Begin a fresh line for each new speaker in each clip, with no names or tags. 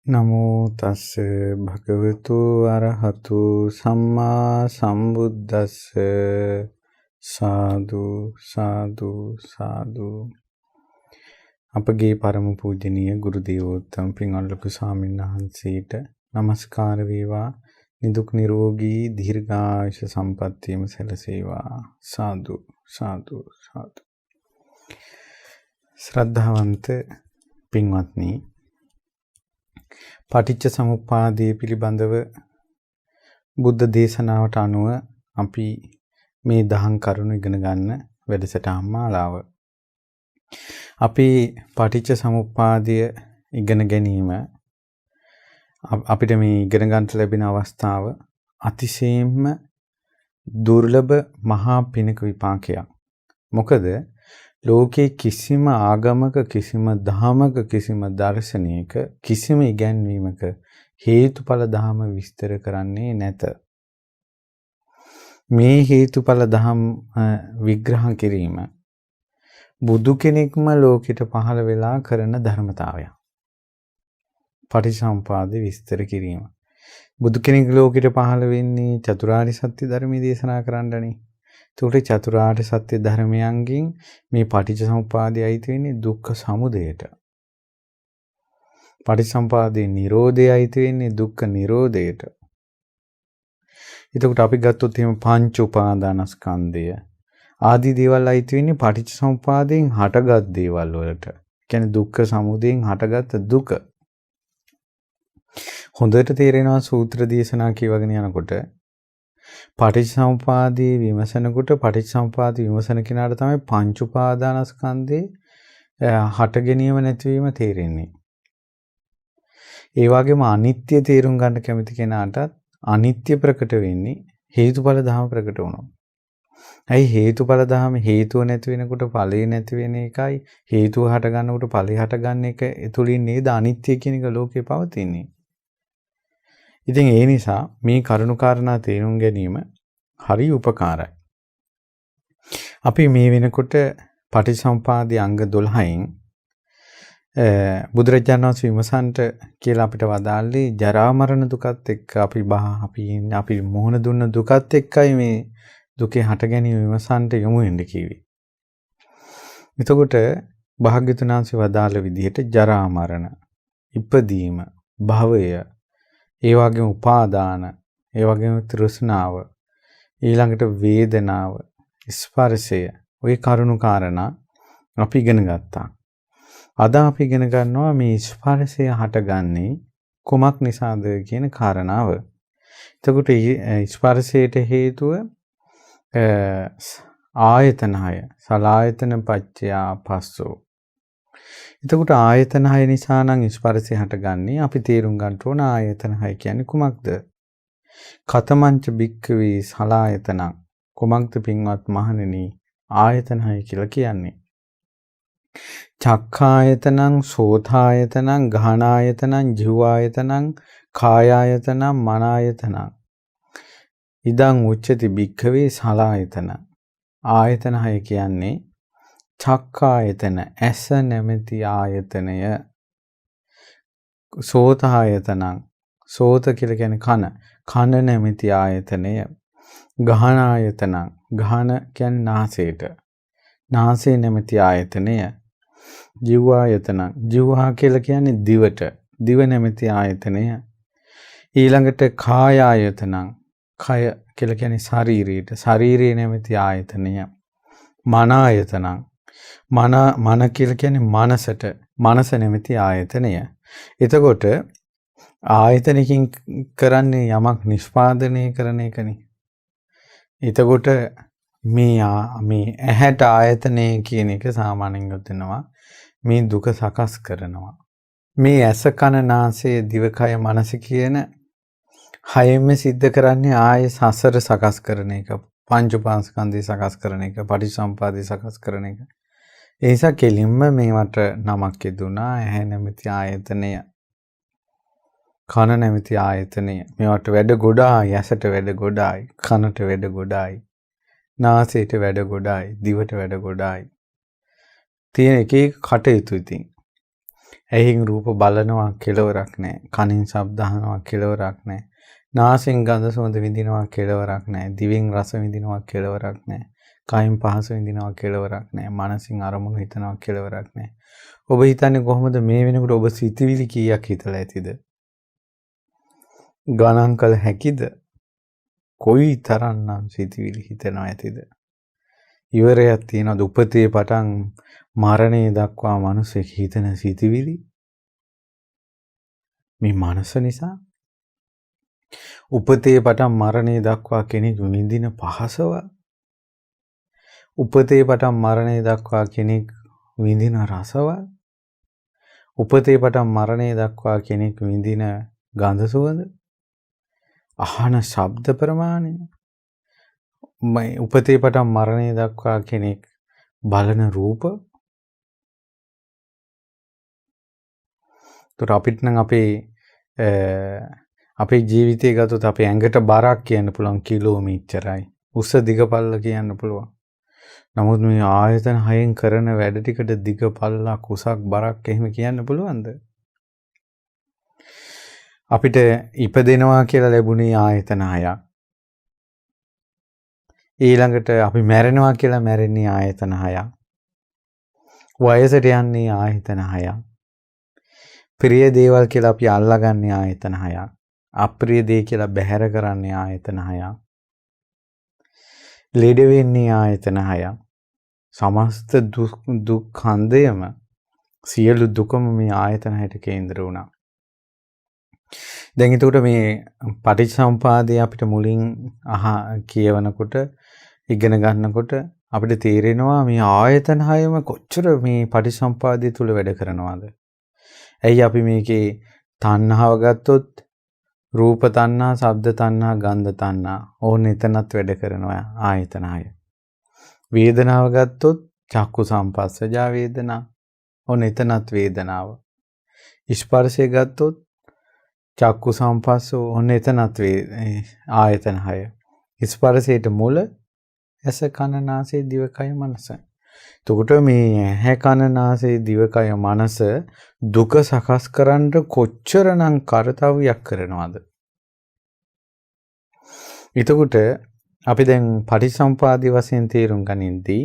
නමෝ තස්ස භගවතු අරහතු සම්මා සම්බුද්දස්ස සාදු සාදු සාදු. අපගේ පරම පූජනීය ගුරු දේවෝත්තම පින්වත්ලු ස්වාමීන් වහන්සේට নমස්කාර වේවා. නිදුක් නිරෝගී දීර්ඝායුෂ සම්පන්නියම සැලසේවා. සාදු සාදු සාදු. ශ්‍රද්ධාවන්ත පින්වත්නි, පටිච්ච සමුප්පාදයේ පිළිබඳව බුද්ධ දේශනාවට අනුව අපි මේ දහම් කරුණු ඉගෙන ගන්න වැඩසටහන් මාලාව. අපි පටිච්ච සමුප්පාදය ඉගෙන ගැනීම අපිට මේ ඉගෙන ගන්නට ලැබෙන අවස්ථාව අතිශයින්ම දුර්ලභ මහා පිනක විපාකයක්. මොකද ලෝකේ කිසිම ආගමක, කිසිම ධර්මයක, කිසිම දර්ශනයක, කිසිම ඉගැන්වීමක හේතුඵල ධර්ම විස්තර කරන්නේ නැත. මේ හේතුඵල ධර්ම විග්‍රහ කිරීම බුදු කෙනෙක්ම ලෝකෙට පහළ වෙලා කරන ධර්මතාවය. පටිච්චසමුප්පාද විස්තර කිරීම. බුදු කෙනෙක් ලෝකෙට පහළ වෙන්නේ චතුරාර්ය සත්‍ය ධර්මයේ දේශනා කරන්නනේ. ඒකට චතුරාර්ය සත්‍ය ධර්මයන්ගෙන් මේ පටිච්චසමුප්පාදය අයිති වෙන්නේ දුක්ඛ සමුදයට. පටිච්චසමුප්පාදේ නිරෝධය අයිති වෙන්නේ දුක්ඛ නිරෝධයට. එතකොට අපි ගත්තොත් එහෙම පංච උපාදානස්කන්ධය ආදී දේවල් අයිති වෙන්නේ පටිච්චසමුප්පාදයෙන් හටගත් දේවල් වලට. කියන්නේ දුක්ඛ සමුදයෙන් හටගත් දුක. හොඳට තේරෙනවා සූත්‍ර දේශනා කියවගෙන යනකොට. පටිච්චසමුපාදයේ විමසනකොට පටිච්චසමුපාද විමසන කෙනාට තමයි පංච උපාදානස්කන්ධේ හට ගැනීම නැතිවීම තේරෙන්නේ. ඒ වගේම අනිත්‍ය තේරුම් ගන්න කැමති කෙනාට අනිත්‍ය ප්‍රකට වෙන්නේ හේතුඵල ධර්ම ප්‍රකට වුණොත්. ඇයි හේතුඵල ධර්ම හේතුව නැති වෙනකොට ඵලය නැති වෙන එකයි, හේතුව හට ගන්නකොට ඵලය හට ගන්න එක තුලින් නේද අනිත්‍ය කියන එක ලෝකේ පවතින්නේ. ඉතින් ඒ නිසා මේ කරුණු කාරණා තේරුම් ගැනීම හරි උපකාරයි. අපි මේ වෙනකොට පටිච්චසමුපාදයේ අංග 12න් බුදුරජාණන් වහන්සේ විමසන්ට කියලා අපිට වදාළේ ජරා මරණ දුකත් එක්ක අපි මොහොන දුන්න දුකත් එක්කයි මේ දුකේ හට ගැනීම විමසන්ට යොමු වෙන්න කිව්වේ. එතකොට භාග්‍යවතුන් වහන්සේ වදාළ විදිහට ජරා මරණ, ඉපදීම, භවය, ඒ වගේම උපාදාන, ඒ වගේම තෘෂ්ණාව, ඊළඟට වේදනාව, ස්පර්ශය, ওই කරුණු කාරණා අපි ඉගෙන ගත්තා. අද අපි ඉගෙන ගන්නවා මේ ස්පර්ශය හටගන්නේ කුමක් නිසාද කියන කාරණාව. එතකොට ස්පර්ශයට හේතුව ආයතන 6, සලආයතන පච්චයා පස්සෝ. එතකොට ආයතන 6 නිසා නම් ස්පර්ශය හටගන්නේ. අපි තේරුම් ගන්න ඕන ආයතන 6 කියන්නේ කුමක්ද? කතමංච භික්ඛවේ සලආයතනං. කුමක්ද පින්වත් මහණෙනි ආයතන 6 කියලා කියන්නේ? චක්ඛායතනං, සෝතායතනං, ගහනායතනං, ජීවායතනං, කායායතනං, මනායතනං. ඉදං උච්චති භික්ඛවේ සලආයතන. ආයතන 6 කියන්නේ චක්ඛායතන, ඇස නැමැති ආයතනය. සෝතායතනං, සෝත කියලා කියන්නේ කන, කන නැමැති ආයතනය. ගහනායතනං, ගහන කියන්නේ නාසයට, නාසය නැමැති ආයතනය. ජීවායතනං, ජීවා කියලා කියන්නේ දිවට, දිව නැමැති ආයතනය. ඊළඟට කායායතනං, කය කියලා කියන්නේ ශරීරයට, ශරීරය නැමැති ආයතනය. මනායතනං, මන කියලා කියන්නේ මනසට, මනස නැමැති ආයතනය. එතකොට ආයතනකින් කරන්නේ යමක් නිෂ්පාදනය කරන එකනේ. එතකොට මේ ඇහැට ආයතනය කියන එක සාමාන්‍යයෙන් ගන්නවා මේ දුක සකස් කරනවා. මේ ඇස කන නාසය දිවකය මනස කියන හයෙම සිද්ධ කරන්නේ ආයේ සසර සකස් කරන එක, පංච උපාදානස්කන්ධය සකස් කරන එක, පටිච්චසමුප්පාදය සකස් කරන එක. ඒ නිසා කෙලින්ම මේවට නමක් යෙදුනා ඇහැ නැමැති ආයතනය, කන නැමැති ආයතනය. මේවට වැඩ ගොඩායි, ඇසට වැඩ ගොඩායි, කනට වැඩ ගොඩායි, නාසයට වැඩ ගොඩායි, දිවට වැඩ ගොඩායි. තියෙන එක කටයුතු ඉතින්. ඇහින් රූප බලනවා කෙලවරක් නැහැ. කනින් ශබ්ද අහනවා කෙලවරක් නැහැ. නාසයෙන් ගඳ සුවඳ විඳිනවා කෙලවරක් නැහැ. දිවෙන් රස විඳිනවා කෙලවරක් නැහැ. කයින් පහස විඳිනවා කෙලවරක් නැහැ. මනසින් අරමුණු හිතනවා කෙලවරක් නැහැ. ඔබ හිතන්නේ කොහොමද මේ වෙනකොට ඔබ සිතවිලි කීයක් හිතලා ඇතිද? ගණන් කළ හැකිද? කොයි තරම්නම් සිතවිලි හිතනවා ඇතිද? ඉවරයක් තියනද උපතේ පටන් මරණය දක්වා මිනිස්සෙක් හිතන සිතවිලි? මේ මනස නිසා උපතේ පටන් මරණය දක්වා කෙනෙක් විඳින පහසව, උපතේ පටන් මරණය දක්වා කෙනෙක් විඳින රසවල්, උපතේ පටන් මරණය දක්වා කෙනෙක් විඳින ගඳ සුවඳ, අහන ශබ්ද ප්‍රමාණය, උපතේ පටන් මරණය දක්වා කෙනෙක් බලන රූප. ඒතර අපිට නම් අපේ ජීවිතය ගත්තොත් අපේ ඇඟට බරක් කියන්න පුළුවන් කිලෝමීටරයි. උස දිග පල්ල කියන්න පුළුවන්. නමුත් මේ ආයතන හයෙන් කරන වැඩ ටිකට දිග පල්ලක් උසක් බරක් එහෙම කියන්න පුළුවන්ද? අපිට ඉපදෙනවා කියලා ලැබුණේ ආයතන හයක්. ඊළඟට අපි මැරෙනවා කියලා මැරෙන්නේ ආයතන හයක්. වයසට යන්නේ ආයතන හයක්. ප්‍රිය දේවල් කියලා අපි අල්ලගන්නේ ආයතන හයක්. අප්‍රිය දේ කියලා බැහැර කරන්නේ ආයතන හයක්. ලෙඩ වෙන්නේ ආයතන හයක්. සමස්ත දුක් ඛන්දයම සියලු දුකම මේ ආයතන හයට කේන්ද්‍ර වුණා. දැන් එතකොට මේ පටිච්චසමුපාදය අපිට මුලින් කියවනකොට ඉගෙන ගන්නකොට අපිට තේරෙනවා මේ ආයතන හයම කොච්චර මේ පටිච්චසමුපාදය තුල වැඩ කරනවද? ඇයි අපි මේකේ තණ්හාව ගත්තොත් රූප තණ්හා, ශබ්ද තණ්හා, ගන්ධ තණ්හා ඕන එතනත් වැඩ කරනවා ආයතන හය. වේදනාව ගත්තොත් චක්කු සම්පස්සජා වේදනා ඕන එතනත් වේදනාව. ස්පර්ශය ගත්තොත් චක්කු සම්පස්සෝ ඕන එතනත් ආයතන හය. ස්පර්ශයට මුල ඇස කන නාසය දිවකය මනස. එතකොට මේ ඇහැ කන නාසය දිවකය මනස දුක සකස් කරන්න කොච්චරනම් කාර්යයක් කරනවද? එතකොට අපි දැන් පටිච්චසමුපාදයේ වශයෙන් තේරුම් ගනිද්දී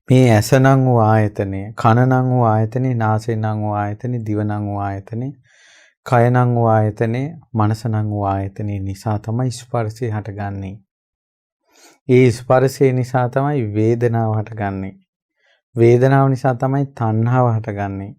මේ ඇස නම් වූ ආයතනය, කන නම් වූ ආයතනේ, නාසය නම් වූ ආයතනේ, දිව නම් වූ ආයතනේ, කය නම් වූ ආයතනේ, මනස නම් වූ ආයතනේ නිසා තමයි ස්පර්ශය හටගන්නේ. ඒ ස්පර්ශය නිසා තමයි වේදනාව හටගන්නේ. වේදනාව නිසා තමයි තණ්හාව හටගන්නේ.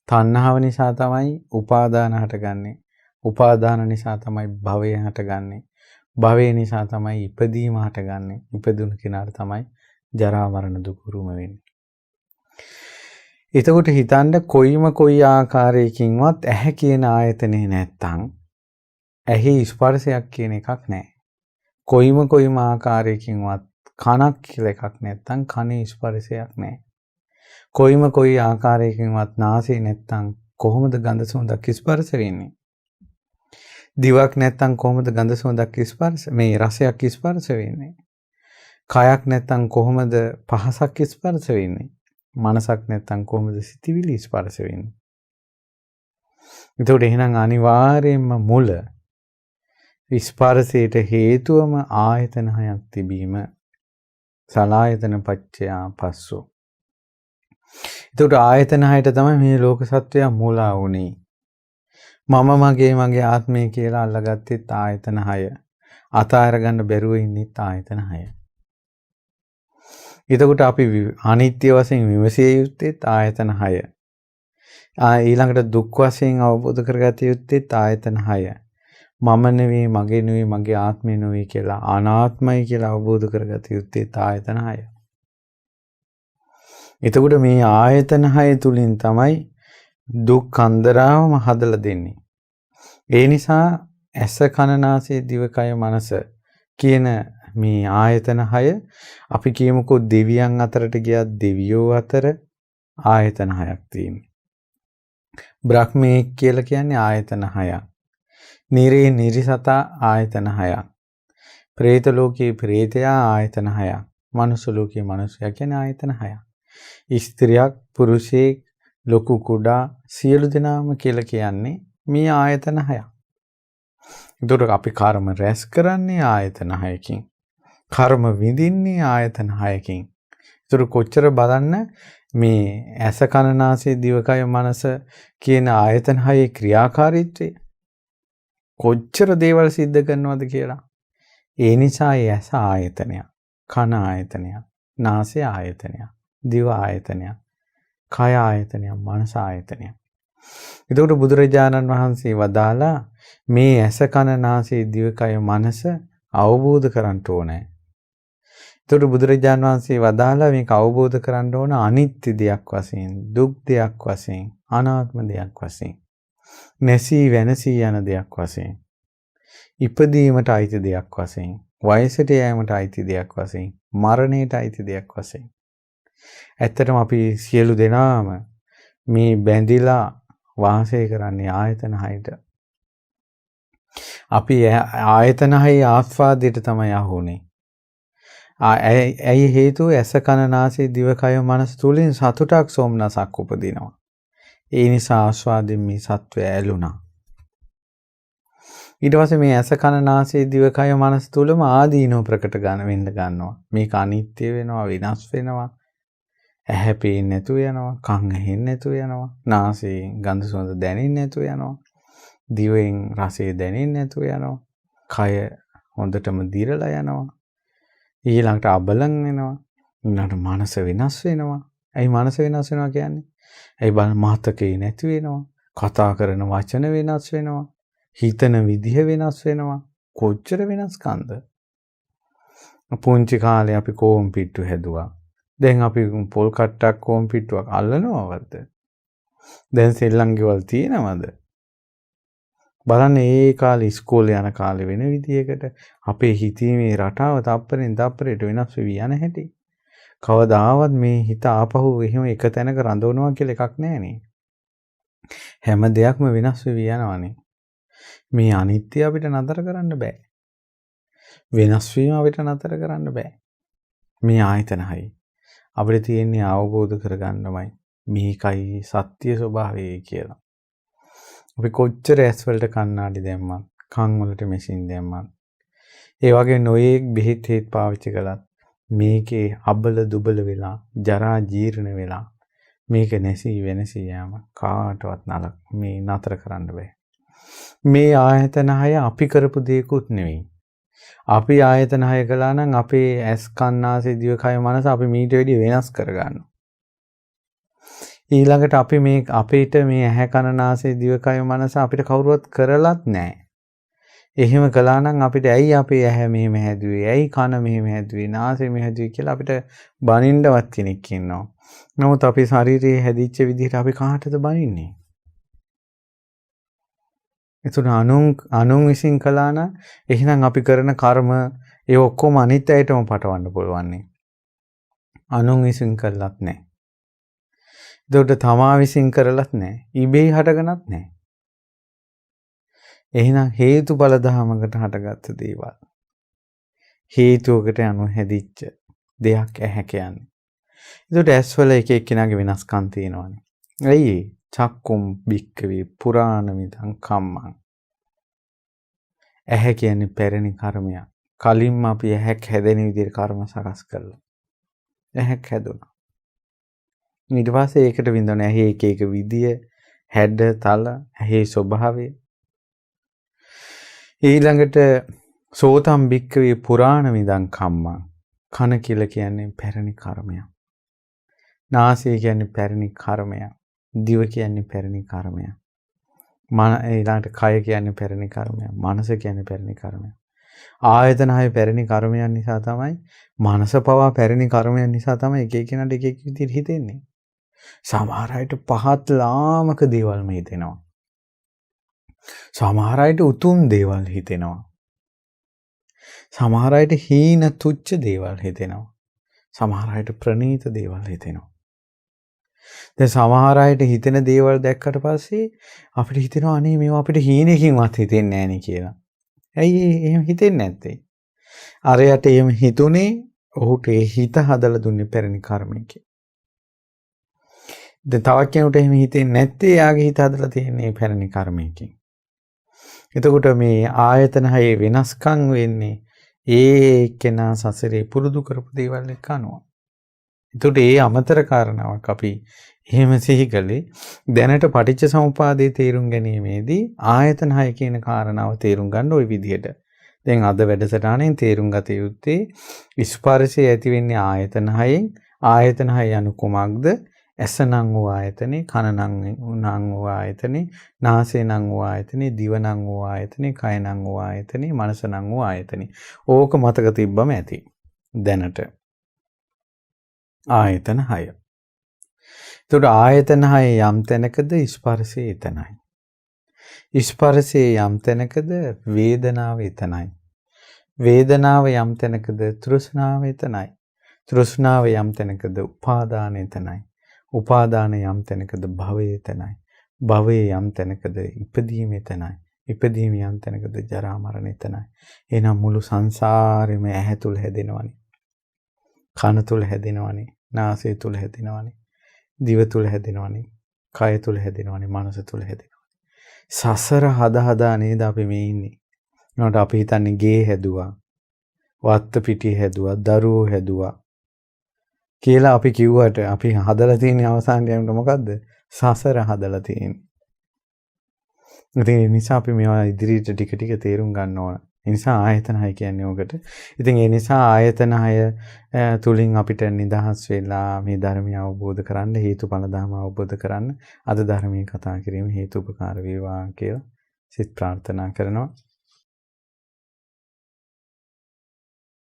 තණ්හාව නිසා තමයි උපාදාන හටගන්නේ. උපාදාන නිසා තමයි භවය හටගන්නේ. භවය නිසා තමයි ඉපදීම හටගන්නේ. ඉපදුණු කෙනාට තමයි ජරා මරණ දුක උරුම වෙන්නේ. එතකොට හිතන්න කොයි ආකාරයකින්වත් ඇහැ කියන ආයතනේ නැත්තම් ඇහි ස්පර්ශයක් කියන එකක් නැහැ. කොයිම ආකාරයකින්වත් කනක් කියලා එකක් නැත්තම් කනේ ස්පර්ශයක් නැහැ. කොයි ආකාරයකින්වත් නාසය නැත්තම් කොහොමද ගඳ සුවඳක් ස්පර්ශ වෙන්නේ? දිවක් නැත්තම් කොහොමද ගඳ සුවඳක් මේ රසයක් ස්පර්ශ වෙන්නේ? කයක් නැත්තම් කොහොමද පහසක් ස්පර්ශ වෙන්නේ? මනසක් නැත්තම් කොහොමද සිතිවිලි ස්පර්ශ වෙන්නේ? ඒතකොට එහෙනම් අනිවාර්යයෙන්ම මුල ස්පර්ශයට හේතුවම ආයතන හයක් තිබීම. සලආයතන පච්චයා පස්සෝ. ඒතකොට ආයතන හයට තමයි මේ ලෝක සත්වය මූලා වුනේ. මම මගේ ආත්මය කියලා අල්ලගත්තෙත් ආයතන හය. අතාර ගන්න බැරුව ඉන්නෙත් ආයතන හය. එතකොට අපි අනිත්‍ය වශයෙන් විමසිය යුත්තේත් ආයතන හය. ඊළඟට දුක් වශයෙන් අවබෝධ කරගත යුත්තේත් ආයතන හය. මම නෙවෙයි, මගේ නෙවෙයි, මගේ ආත්මය නෙවෙයි කියලා අනාත්මයි කියලා අවබෝධ කරගත යුත්තේත් ආයතන හය. එතකොට මේ ආයතන හය තුලින් තමයි දුක් අන්දරාවම හදලා දෙන්නේ. ඒ නිසා ඇස කන නාසය දිවකය මනස කියන මේ ආයතන හය අපි කියමුකෝ දෙවියන් අතරට ගියත් දෙවියෝ අතර ආයතන හයක් තියෙනවා. බ්‍රහ්මයේ කියලා කියන්නේ ආයතන හයක්. නිරේ නිරිසතා ආයතන හයක්. പ്രേත ලෝකයේ പ്രേතයා ආයතන හයක්. මනුෂ්‍ය ලෝකයේ මනුෂ්‍යයා කියන ආයතන හයක්. ස්ත්‍රියක් පුරුෂයෙක් ලොකු කුඩා සියලු දෙනාම කියලා කියන්නේ මේ ආයතන 6ක්. ඒතකොට අපි කර්ම රැස් කරන්නේ ආයතන 6කින්. කර්ම විඳින්නේ ආයතන 6කින්. ඒතර කොච්චර බලන්න මේ ඇස කන නාසය දිවකය මනස කියන ආයතන 6ේ ක්‍රියාකාරීත්වය කොච්චර දේවල් සිද්ධ කරනවද කියලා. ඒ නිසා ඇස ආයතනයක්, කන ආයතනයක්, නාසය ආයතනයක්, දිව ආයතනයක්, කය ආයතනයක්, මනස ආයතනයක්. එතකොට බුදුරජාණන් වහන්සේ වදාලා මේ ඇස කන නාසය දිවකය මනස අවබෝධ කරගන්න ඕනේ. එතකොට බුදුරජාණන් වහන්සේ වදාලා මේක අවබෝධ කරගන්න ඕන අනිත්‍ය දෙයක් වශයෙන්, දුක් දෙයක් වශයෙන්, අනාත්ම දෙයක් වශයෙන්, නැසී වෙනසී යන දෙයක් වශයෙන්, ඉපදීමට අයිති දෙයක් වශයෙන්, වයසට යෑමට අයිති දෙයක් වශයෙන්, මරණයට අයිති දෙයක් වශයෙන්. ඇත්තටම අපි සියලු දෙනාම මේ බැඳිලා වාසය කරන්නේ ආයතන 6ට. අපි ආයතන 6 ආස්වාදයට තමයි අහුනේ. ඇයි හේතුව ඇස කන නාසය දිවකය මනස තුලින් සතුටක් සෝමනසක් උපදිනවා. ඒ නිසා ආස්වාදයෙන් මේ සත්වය ඇලුනා. ඊට පස්සේ මේ ඇස කන නාසය දිවකය මනස තුලම ආදීනව ප්‍රකට වෙන්න ගන්නවා. මේක අනිත්‍ය වෙනවා, විනාශ වෙනවා. ඇහැ පේන්නේ නැතුව යනවා, කන් ඇහෙන්නේ නැතුව යනවා, නාසයෙන් ගඳ සුවඳ දැනෙන්නේ නැතුව යනවා, දිවෙන් රසය දැනෙන්නේ නැතුව යනවා, කය හොඳටම දිරලා යනවා, ඊළඟට අබලන් වෙනවා, ඊළඟට මනස වෙනස් වෙනවා. ඇයි මනස වෙනස් වෙනවා කියන්නේ? ඇයි මතකේ නැති වෙනවා, කතා කරන වචන වෙනස් වෙනවා, හිතන විදිහ වෙනස් වෙනවා. කොච්චර වෙනස්කන්ද? පුංචි කාලේ අපි කෝම් පිට්ටු හැදුවා. දැන් අපි පොල් කට්ටක් කෝම් පිට්ටුවක් අල්ලනවද? දැන් සෙල්ලම් ගෙවල් තියෙනවද? බලන්න ඒ කාලේ ඉස්කෝලේ යන කාලේ වෙන විදියකට අපේ හිතීමේ රටාව තප්පරෙන් තප්පරයට වෙනස් වෙවි යන හැටි. කවදාවත් මේ හිත ආපහු එහෙම එක තැනක රඳවනවා කියලා එකක් නැහනේ. හැම දෙයක්ම වෙනස් වෙවි යනවානේ. මේ අනිත්‍ය අපිට නතර කරන්න බෑ. වෙනස් වීම අපිට නතර කරන්න බෑ. මේ ආයතන 6 අපිට තියෙන්නේ අවබෝධ කරගන්නමයි මේකයි සත්‍ය ස්වභාවය කියලා. අපි කොච්චර ඇස් වලට කණ්ණාඩි දැම්මත්, කන් වලට මැෂින් දැම්මත්, ඒ වගේ නොයේක් බෙහෙත් හේත් පාවිච්චි කළත් මේකේ අබල දුබල වෙලා, ජරා ජීර්ණ වෙලා මේක නැසී වෙනසී යෑම කාටවත් මේ නතර කරන්න බෑ. මේ ආයතන 6 අපි කරපු දෙයක්ුත් නෙවෙයි. අපි ආයතන 6 කළා නම් අපේ ඇස් කන් නාසය දිව කය මනස අපි මීට වැඩිය වෙනස් කරගන්නවා. ඊළඟට අපි මේ අපිට මේ ඇහැ කන නාසය දිව කය මනස අපිට කවුරුවත් කරලත් නැහැ. එහෙම කළා නම් අපිට ඇයි අපේ ඇහැ මෙහෙම හැදුවේ, ඇයි කන මෙහෙම හැදුවේ, නාසය මෙහෙම හැදුවේ කියලා අපිට බනින්නවත් කෙනෙක් ඉන්නවා. නමුත් අපේ ශරීරයේ හැදිච්ච විදිහට අපි කාටද බනින්නේ? එතන අනුන් විසින් කළා නම් එහෙනම් අපි කරන කර්ම ඒ ඔක්කොම අනිත් අයටම පටවන්න පුළුවන්. අනුන් විසින් කළත් නැහැ. ඒකට තමා විසින් කරලත් නැහැ. ඉබේ හටගනත් නැහැ. එහෙනම් හේතුඵල ධමයකට හටගත්ත දේවල්. හේතුවකට අනුව හැදිච්ච දෙයක් ඇහැ කියන්නේ. ඒකට ඇස්වල එක එක්කෙනාගේ වෙනස්කම් තියෙනවානේ. ඇයි චක්කුම් බික්කවේ පුරාණ මිදං කම්මං. ඇහැ කියන්නේ පැරණි කර්මයක්. කලින්ම අපි ඇහැක් හැදෙන විදිහට කර්ම සකස් කළා. ඇහැක් හැදුණා. ඊට පස්සේ ඒකට විඳින ඇහි එක එක විදිය, හැඩ, තල, ඇහි ස්වභාවය. ඊළඟට සෝතම් බික්කවේ පුරාණ මිදං කම්මං. කන කියලා කියන්නේ පැරණි කර්මයක්. නාසය කියන්නේ පැරණි කර්මයක්. දිව කියන්නේ පැරණි කර්මයක්. ඊළඟට කය කියන්නේ පැරණි කර්මයක්. මනස කියන්නේ පැරණි කර්මයක්. ආයතන 6 පැරණි කර්මයන් නිසා තමයි මනස පවා පැරණි කර්මයන් නිසා තමයි එක එකිනෙකට එක එක විදිහට හිතෙන්නේ. සමහර අයට පහත් ලාමක දේවල්ම හිතෙනවා. සමහර අයට උතුම් දේවල් හිතෙනවා. සමහර අයට හීන තුච්ච දේවල් හිතෙනවා. සමහර අයට ප්‍රණීත දේවල් හිතෙනවා. දැන් සමහර අයට හිතෙන දේවල් දැක්කට පස්සේ අපිට හිතෙනවා අනේ මේවා අපිට හීනකින්වත් හිතෙන්නේ නැහැ නේ කියලා. ඇයි එහෙම හිතෙන්නේ නැත්තේ? අරයට එහෙම හිතුනේ ඔහුට ඒ හිත හදලා දුන්නේ පැරණි කර්මයකින්. දැන් තවත් කෙනෙකුට එහෙම හිතෙන්නේ නැත්තේ යාගේ හිත හදලා තියෙන්නේ පැරණි කර්මයකින්. එතකොට මේ ආයතන හයේ වෙනස්කම් වෙන්නේ ඒ කෙනා සසරේ පුරුදු කරපු දේවල් එක්ක අනුව. එතකොට ඒ අමතර කාරණාවක් අපි එහෙම සිහි කළේ දැනට පටිච්ච සමුපාදයේ තේරුම් ගැනීමේදී ආයතන හය කියන කාරණාව තේරුම් ගන්න ওই විදිහට. දැන් අද වැඩසටහනෙන් තේරුම් ගත යුත්තේ ස්පර්ශය ඇති වෙන්නේ ආයතන හයෙන්. ආයතන හය යනු කුමක්ද? ඇස නම් වූ ආයතනේ, කන නම් වූ ආයතනේ, නාසය නම් වූ ආයතනේ, දිව නම් වූ ආයතනේ, කය නම් වූ ආයතනේ, මනස නම් වූ ආයතනේ. ඕක මතක තිබ්බම ඇති. දැනට ආයතන 6. එතකොට ආයතන 6 යම් තැනකද ස්පර්ශය එතනයි. ස්පර්ශයේ යම් තැනකද වේදනාව එතනයි. වේදනාව යම් තැනකද තෘෂ්ණාව එතනයි. තෘෂ්ණාව යම් තැනකද උපාදාන එතනයි. උපාදාන යම් තැනකද භවය එතනයි. භවය යම් තැනකද ඉපදීම එතනයි. ඉපදීම යම් තැනකද ජරා මරණ එතනයි. එහෙනම් මුළු සංසාරෙම ඇහැ තුල හැදෙනවනේ. කන තුල හැදෙනවනේ. නාසය තුල හැදෙනවනේ. දිව තුල හැදෙනවනේ. කය තුල හැදෙනවනේ. මනස තුල හැදෙනවනේ. සසර හදා නේද අපි මේ ඉන්නේ. නෝට අපි හිතන්නේ ගේ හැදුවා. වත්ත පිටිය හැදුවා. දරුවෝ හැදුවා. කියලා අපි කිව්වට අපි හදලා තියෙන අවසාන යනකොට මොකද්ද? සසර හදලා තියෙන්නේ. ඒ නිසා අපි මේවා ඉදිරියට ටික ටික තේරුම් ගන්න ඕන. ඒ නිසා ආයතන 6 කියන්නේ ඕකට. ඉතින් ඒ නිසා ආයතන 6 තුලින් අපිට නිදහස් වෙලා මේ ධර්මය අවබෝධ කරන්න, හේතුඵල ධර්ම අවබෝධ කරන්න අද ධර්මයේ කතා කිරීම හේතුපකාර වේවා කියලා සිත ප්‍රාර්ථනා කරනවා.